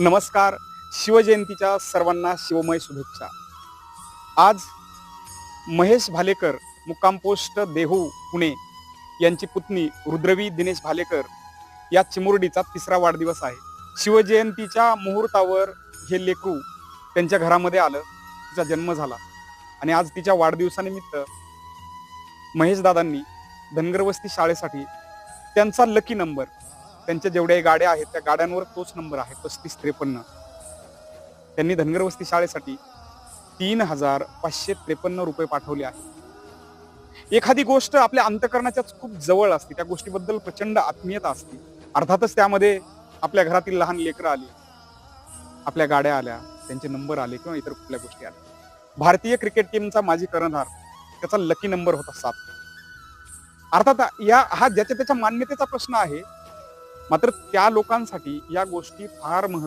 नमस्कार. शिवजयंतीच्या सर्वांना शिवमय शुभेच्छा. आज महेश भालेकर मुक्काम पोस्ट देहू पुणे यांची पुतणी रुद्रवी दिनेश भालेकर या चिमुरडीचा 3रा वाढदिवस आहे. शिवजयंतीच्या मुहूर्तावर हे लेकरू त्यांच्या घरामध्ये आलं, तिचा जन्म झाला आणि आज तिच्या वाढदिवसानिमित्त महेश दादांनी धनगरवस्ती शाळेसाठी त्यांचा लकी नंबर, त्यांच्या जेवढ्या गाड्या आहेत त्या गाड्यांवर तोच नंबर आहे 3553. त्यांनी धनगरवस्ती शाळेसाठी 3553 रुपये पाठवले आहेत. एखादी गोष्ट आपल्या अंतःकरणाच्या खूप जवळ असते, त्या गोष्टीबद्दल प्रचंड आत्मीयता असते. अर्थातच त्यामध्ये आपल्या घरातील लहान लेकरं आली, आपल्या गाड्या आल्या, त्यांचे नंबर आले किंवा इतर कुठल्या गोष्टी आल्या. भारतीय क्रिकेट टीमचा माजी कर्णधार, त्याचा लकी नंबर होता 7. अर्थात हा ज्याच्या त्याच्या मान्यतेचा प्रश्न आहे, मात्र त्या लोकांसाठी या गोष्टी फार